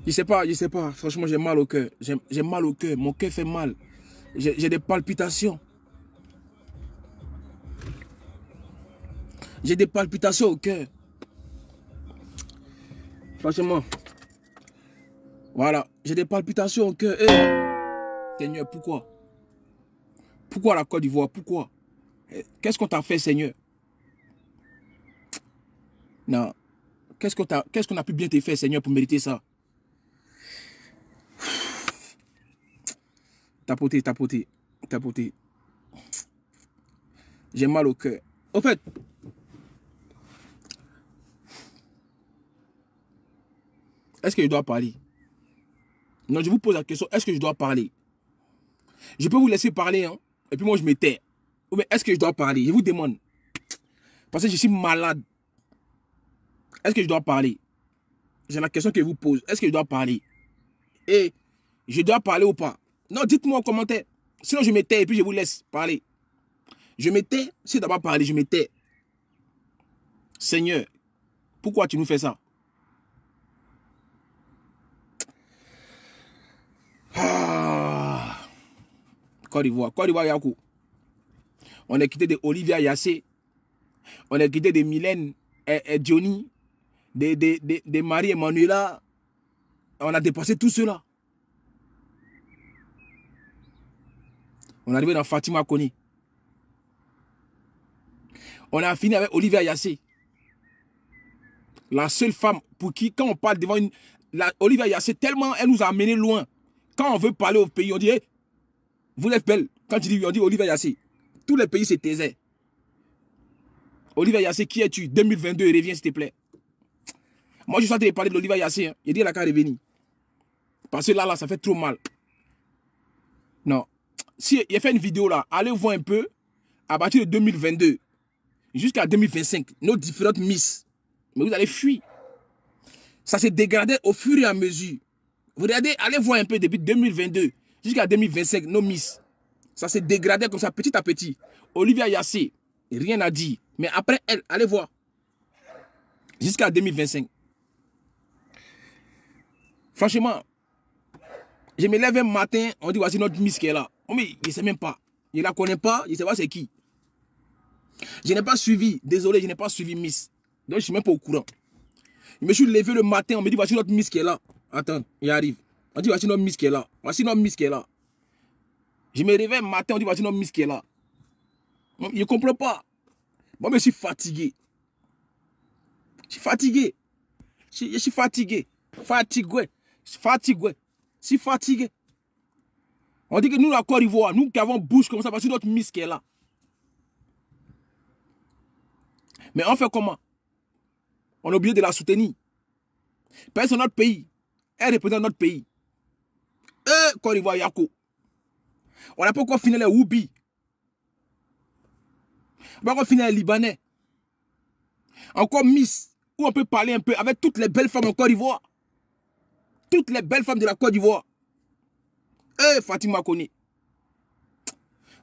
Je sais pas. Franchement, j'ai mal au cœur. J'ai mal au cœur. Mon cœur fait mal. J'ai des palpitations. J'ai des palpitations au cœur. Franchement. Voilà. J'ai des palpitations au cœur. Seigneur, pourquoi? Pourquoi la Côte d'Ivoire? Pourquoi? Qu'est-ce qu'on t'a fait, Seigneur? Non. Qu'est-ce qu'on a pu bien te faire, Seigneur, pour mériter ça? Tapoter. J'ai mal au cœur. Au fait, est-ce que je dois parler? Non, je vous pose la question, est-ce que je dois parler? Je peux vous laisser parler, hein? Et puis moi, je me tais. Mais est-ce que je dois parler? Je vous demande. Parce que je suis malade. Est-ce que je dois parler? C'est la question que je vous pose. Est-ce que je dois parler? Et je dois parler ou pas? Non, dites-moi en commentaire. Sinon, je me tais et puis je vous laisse parler. Je me tais. Si d'abord parler, je me tais. Seigneur, pourquoi tu nous fais ça? Ah. Côte d'Ivoire, Yakou. On est quitté de Olivia Yassé. On est quitté de Mylène et Johnny. De Marie-Emmanuela. On a dépassé tout cela. On est arrivé dans Fatima Kone. On a fini avec Olivia Yassé. La seule femme pour qui, quand on parle devant une... Olivia Yassé, tellement elle nous a amené loin. Quand on veut parler au pays, on dit, hey, vous êtes belle. Quand on dit Olivia Yassé, tous les pays se taisaient. Olivia Yassé, qui es-tu? 2022, reviens s'il te plaît. Moi, je suis en train de parler de l'Olivia Yassé. Hein. Il dit, elle a qu'à revenir. Parce que là, ça fait trop mal. Non. Si il a fait une vidéo là, allez voir un peu, à partir de 2022, jusqu'à 2025, nos différentes Miss. Mais vous allez fuir. Ça s'est dégradé au fur et à mesure. Vous regardez, allez voir un peu depuis 2022 jusqu'à 2025, nos Miss. Ça s'est dégradé comme ça, petit à petit. Olivia Yassé, rien à dire. Mais après elle, allez voir. Jusqu'à 2025. Franchement, je me lève un matin, on dit voici notre Miss qui est là. Mais je ne sais même pas. Je ne la connais pas, je ne sais pas c'est qui. Je n'ai pas suivi, désolé, je n'ai pas suivi Miss. Donc je ne suis même pas au courant. Je me suis levé le matin, on me dit voici notre Miss qui est là. Attends, il arrive. On dit voici notre Miss qui est là. Voici notre Miss qui est là. Je me réveille un matin, on dit voici notre Miss qui est là. Je ne comprends pas. Moi, je suis fatigué. Je suis fatigué. Je suis fatigué. Fatigué. Fatigué. Je suis fatigué. On dit que nous, la Côte d'Ivoire, nous qui avons bouche comme ça, voici notre Miss qui est là. Mais on fait comment? On a oublié de la soutenir. Parce que c'est notre pays. Elle représente notre pays. Côte d'Ivoire, Yako. On n'a pas encore fini les Woubi. On n'a pas encore fini les Libanais. Encore Miss, où on peut parler un peu avec toutes les belles femmes en Côte d'Ivoire. Toutes les belles femmes de la Côte d'Ivoire. Fatima Kone.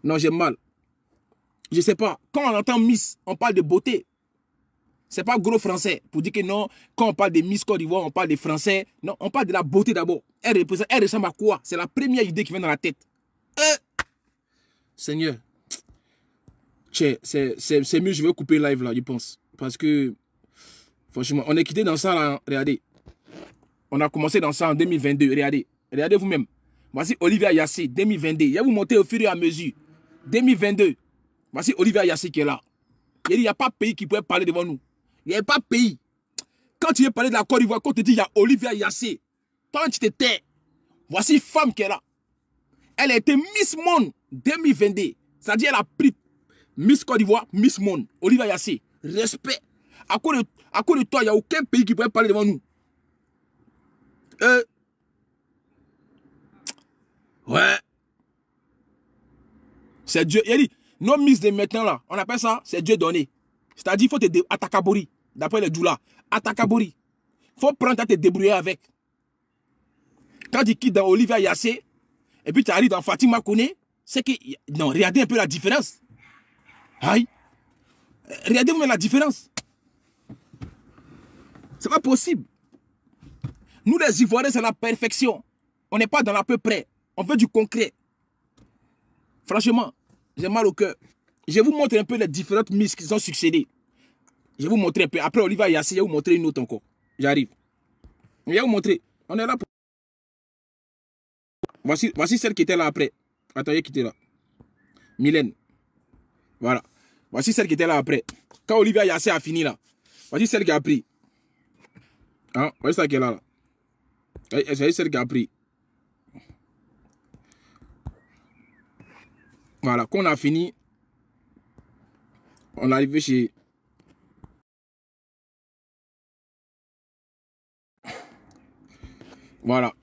Non, j'ai mal. Je ne sais pas. Quand on entend Miss, on parle de beauté. C'est pas gros français pour dire que non, quand on parle de Miss Côte d'Ivoire, on parle des Français. Non, on parle de la beauté d'abord. Elle ressemble à quoi? C'est la première idée qui vient dans la tête. Seigneur, c'est mieux, je vais couper live là, je pense. Parce que, franchement, on est quitté dans ça là, regardez. On a commencé dans ça en 2022, regardez. Regardez vous-même. Voici Olivia Yassé, 2022. Je vais vous montrer au fur et à mesure. 2022. Voici Olivia Yassé qui est là. Il n'y a pas de pays qui pourrait parler devant nous. Il n'y a pas de pays. Quand tu veux parler de la Côte d'Ivoire, quand on te dit il y a Olivia Yassé, toi tu te tais. Voici une femme qui est là. Elle a été Miss Monde 2022. C'est-à-dire elle a pris Miss Côte d'Ivoire, Miss Monde. Olivia Yassé. Respect. À cause de toi, il n'y a aucun pays qui pourrait parler devant nous. Ouais. C'est Dieu. Il a dit, nos Miss de maintenant là, on appelle ça, c'est Dieu donné. C'est-à-dire, il faut te atakabori, d'après les Djoula. Atakabori. Il faut prendre à te débrouiller avec. Quand tu quittes dans Olivia Yassé, et puis tu arrives dans Fatima Kone, c'est que... Non, regardez un peu la différence. Aïe. Regardez-vous la différence. C'est pas possible. Nous, les Ivoiriens, c'est la perfection. On n'est pas dans l'à peu près. On veut du concret. Franchement, j'ai mal au cœur. Je vais vous montrer un peu les différentes Miss qui ont succédé. Je vais vous montrer un peu. Après Oliva Yassi, je vais vous montrer une autre encore. J'arrive. Je vais vous montrer. On est là pour... Voici celle qui était là après. Attendez, qui était là. Mylène. Voilà. Voici celle qui était là après. Quand Oliva Yassi a fini là. Voici celle qui a pris. Hein? Voici celle qui est là. Voici celle qui a pris. Voilà. Quand on a fini, on est arrivé chez... Voilà.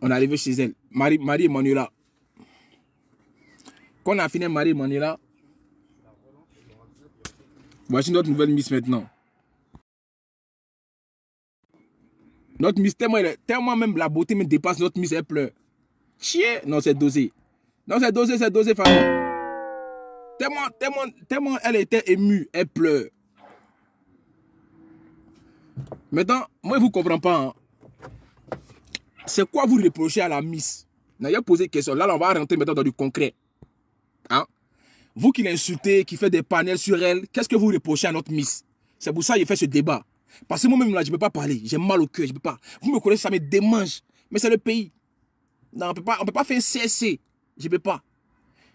On est arrivé chez elle. Marie Emanuela. Quand on a fini Marie Emanuela, voici notre nouvelle Miss maintenant. Notre Miss, tellement même la beauté me dépasse, notre Miss, elle pleure. Chier. Non, c'est dosé. Non, c'est dosé, famille. Tellement elle était émue, elle pleure. Maintenant, moi, je ne vous comprends pas. Hein. C'est quoi vous reprochez à la Miss? N'ayez posé une question. Là, on va rentrer maintenant dans du concret. Hein? Vous qui l'insultez, qui faites des panels sur elle, qu'est-ce que vous reprochez à notre Miss? C'est pour ça que j'ai fait ce débat. Parce que moi-même, là, je ne peux pas parler. J'ai mal au cœur, je ne peux pas. Vous me connaissez, ça me démange. Mais c'est le pays. Non, on ne peut pas faire un CSC. Je ne peux pas.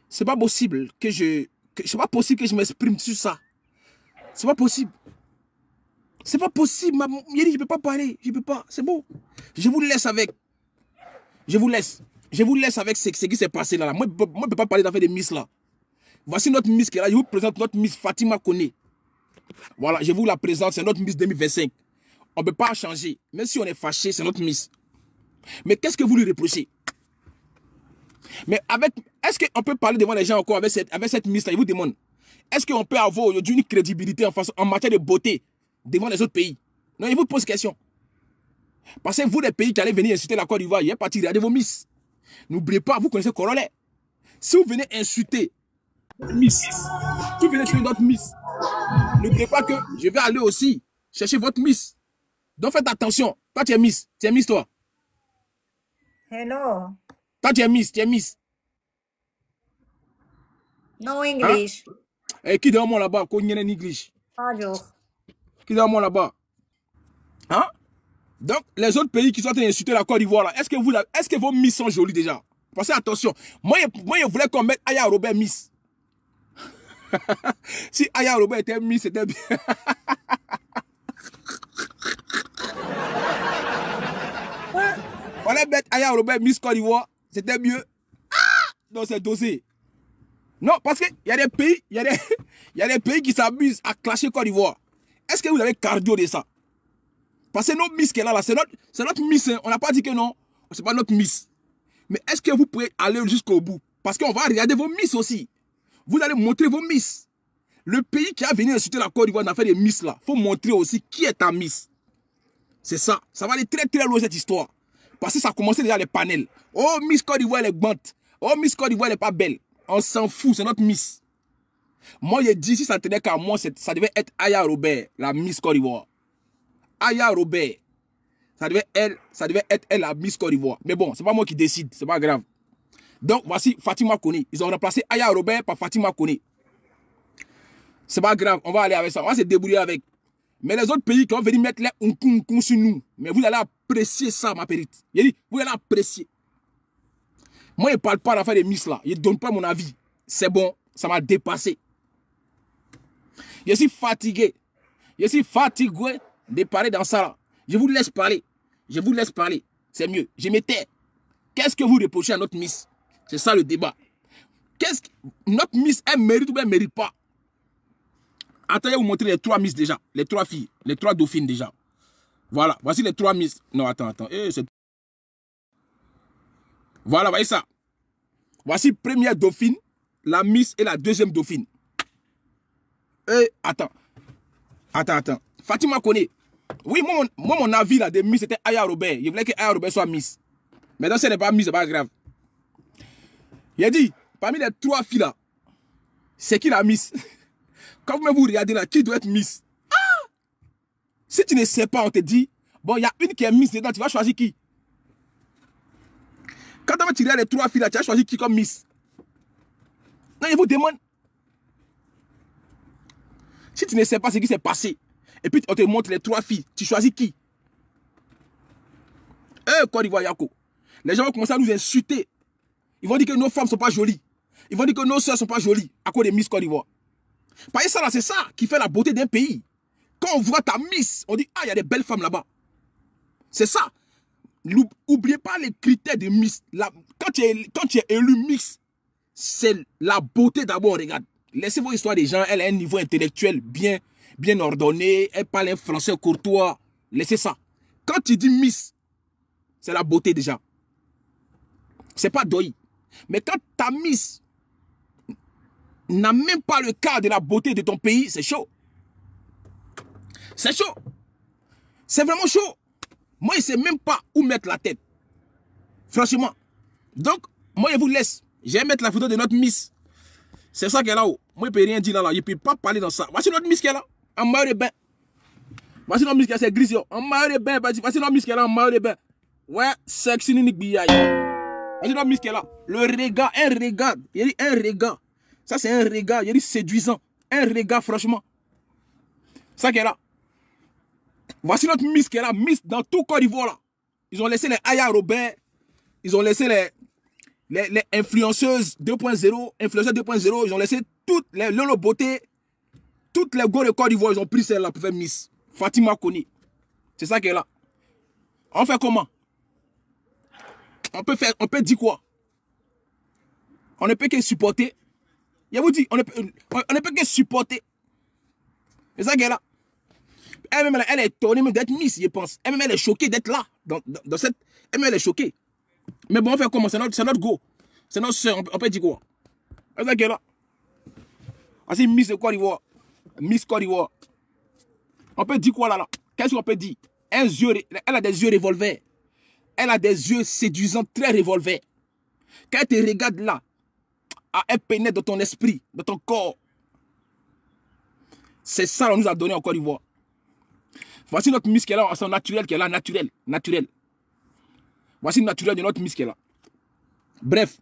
C'est pas possible que c'est pas possible que je m'exprime sur ça. C'est pas possible. C'est pas possible. Je ne peux pas parler. Je ne peux pas. C'est bon. Je vous laisse avec. Je vous laisse. Je vous laisse avec ce qui s'est passé là. Moi, je ne peux pas parler d'affaires de Miss là. Voici notre Miss qui est là. Je vous présente notre Miss Fatima Koné. Voilà, je vous la présente. C'est notre Miss 2025. On ne peut pas changer. Même si on est fâché, c'est notre Miss. Mais qu'est-ce que vous lui reprochez? Mais est-ce qu'on peut parler devant les gens encore avec cette Miss là? Je vous demande. Est-ce qu'on peut avoir aujourd'hui une crédibilité en matière de beauté devant les autres pays? Non, je vous pose question. Parce que vous, les pays qui allez venir insulter la Côte d'Ivoire, il y a parti regarder vos Miss. N'oubliez pas, vous connaissez Corollaire. Si vous venez insulter Miss, si vous venez insulter notre Miss, n'oubliez pas que je vais aller aussi chercher votre Miss. Donc faites attention. Toi, tu es Miss. Tu es Miss, toi. Hello. Toi, tu es Miss. Tu es Miss. No English. Hein? Et qui dans moi là-bas? Qu'on y ait en English. Bonjour. Qui dans moi là-bas? Hein? Donc, les autres pays qui sont en train d'insulter la Côte d'Ivoire, là, est-ce que vos Miss sont jolies déjà? Parce que attention, moi, je voulais qu'on mette Aya Robert Miss. Si Aya Robert était Miss, c'était bien. Fallait mettre Aya Robert Miss Côte d'Ivoire, c'était mieux. Non, c'est dosé. Non, parce qu'il y a des pays, il y a des pays qui s'amusent à clasher Côte d'Ivoire. Est-ce que vous avez cardio de ça? Parce que notre Miss qui est là, c'est notre Miss. Hein. On n'a pas dit que non. C'est pas notre Miss. Mais est-ce que vous pouvez aller jusqu'au bout? Parce qu'on va regarder vos Miss aussi. Vous allez montrer vos Miss. Le pays qui a venu insulter la Côte d'Ivoire n'a fait des Miss là. Il faut montrer aussi qui est ta Miss. C'est ça. Ça va aller très très loin cette histoire. Parce que ça a commencé déjà les panels. Oh, Miss Côte d'Ivoire, elle est gbante. Oh, Miss Côte d'Ivoire, elle n'est pas belle. On s'en fout, c'est notre Miss. Moi, j'ai dit, si ça tenait qu'à moi, ça devait être Aya Robert, la Miss Côte d'Ivoire. Aya Robert. Ça devait être elle la Miss Côte d'Ivoire. Mais bon, c'est pas moi qui décide, c'est pas grave. Donc, voici Fatima Koné. Ils ont remplacé Aya Robert par Fatima Koné. C'est pas grave, on va aller avec ça. On va se débrouiller avec. Mais les autres pays qui vont venir mettre les unkum sur nous, mais vous allez apprécier ça, ma périte. Vous allez apprécier. Moi, je ne parle pas d'affaire de Miss là. Je ne donne pas mon avis. C'est bon, ça m'a dépassé. Je suis fatigué. Je suis fatigué de parler dans ça là. Je vous laisse parler. Je vous laisse parler. C'est mieux. Je me tais. Qu'est-ce que vous reprochez à notre Miss? C'est ça le débat. Notre Miss, elle mérite ou elle ne mérite pas? Attendez, vous montrer les 3 Miss déjà. Les 3 filles. Les 3 dauphines déjà. Voilà. Voici les 3 Miss. Non, attends. Voilà, voyez ça. Voici première dauphine, la Miss et la deuxième dauphine. Attends. Fatima Koné. Oui, moi, mon avis là de Miss, c'était Aya Robert. Je voulais que Aya Robert soit Miss. Mais dans ce n'est pas Miss, c'est pas grave. Il a dit, parmi les 3 filles là, c'est qui la Miss? Quand vous regardez là, qui doit être Miss? Ah! Si tu ne sais pas, on te dit, Bon, il y a une qui est Miss dedans, tu vas choisir qui? Quand tu vas tirer les 3 filles là, tu vas choisir qui comme Miss? Non, je vous demande. Si tu ne sais pas ce qui s'est passé, et puis on te montre les 3 filles, tu choisis qui? Côte d'Ivoire, Yako. Les gens vont commencer à nous insulter. Ils vont dire que nos femmes ne sont pas jolies. Ils vont dire que nos soeurs ne sont pas jolies à cause des Miss Côte d'Ivoire. Parce que ça, c'est ça qui fait la beauté d'un pays. Quand on voit ta Miss, on dit, ah, il y a des belles femmes là-bas. C'est ça. N'oubliez pas les critères de Miss. Quand tu es élu Miss, c'est la beauté d'abord, regarde. Laissez vos histoires des gens, elle a un niveau intellectuel bien ordonné, elle parle un français courtois. Laissez ça. Quand tu dis Miss, c'est la beauté déjà. C'est pas Doi. Mais quand ta Miss n'a même pas le cas de la beauté de ton pays, c'est chaud. C'est chaud. C'est vraiment chaud. Moi, je ne sais même pas où mettre la tête. Franchement. Donc, moi, je vous laisse. Je vais mettre la photo de notre Miss. C'est ça qu'elle est là-haut. Moi, je ne peux rien dire là. Je ne peux pas parler dans ça. Voici notre Miss qui est là. En maillot de bain. Voici notre Miss qui est là. C'est gris. En maillot de bain. Voici notre Miss qui est là. En maillot de bain. Ouais, sexy nique biaï. Voici notre Miss qui est là. Le regard. Un regard. Il dit un regard. Ça, c'est un regard. Il dit séduisant. Un regard, franchement. Ça qui est là. Voici notre Miss qui est là. Miss dans tout Côte d'Ivoire là. Ils ont laissé les Aya Robert. Ils ont laissé les influenceuses 2.0. Influenceuses 2.0. Ils ont laissé toutes les Lolo Beauté. Toutes les go de Côte d'Ivoire. Ils ont pris celle-là pour faire Miss. Fatima Koni. C'est ça qui est là. On fait comment? On peut dire quoi? On ne peut que supporter. Je vous dis, on ne peut que supporter. C'est ça qui est là. Elle-même, elle est étonnée d'être Miss, je pense. Elle-même, elle est choquée d'être là. Dans cette... Elle-même, elle est choquée. Mais bon, on fait comment? C'est notre go. C'est notre soeur. On peut dire quoi? C'est ça qui est là. Ah, c'est Miss de Côte d'Ivoire. Miss Côte d'Ivoire. On peut dire quoi là? Qu'est-ce qu'on peut dire? Elle a des yeux revolver. Elle a des yeux séduisants, très revolver. Quand elle te regarde là, elle pénètre dans ton esprit, dans ton corps. C'est ça qu'on nous a donné en Côte d'Ivoire. Voici notre Miss qui est là, son naturel qui est là, naturel. Voici le naturel de notre Miss qui est là. Bref.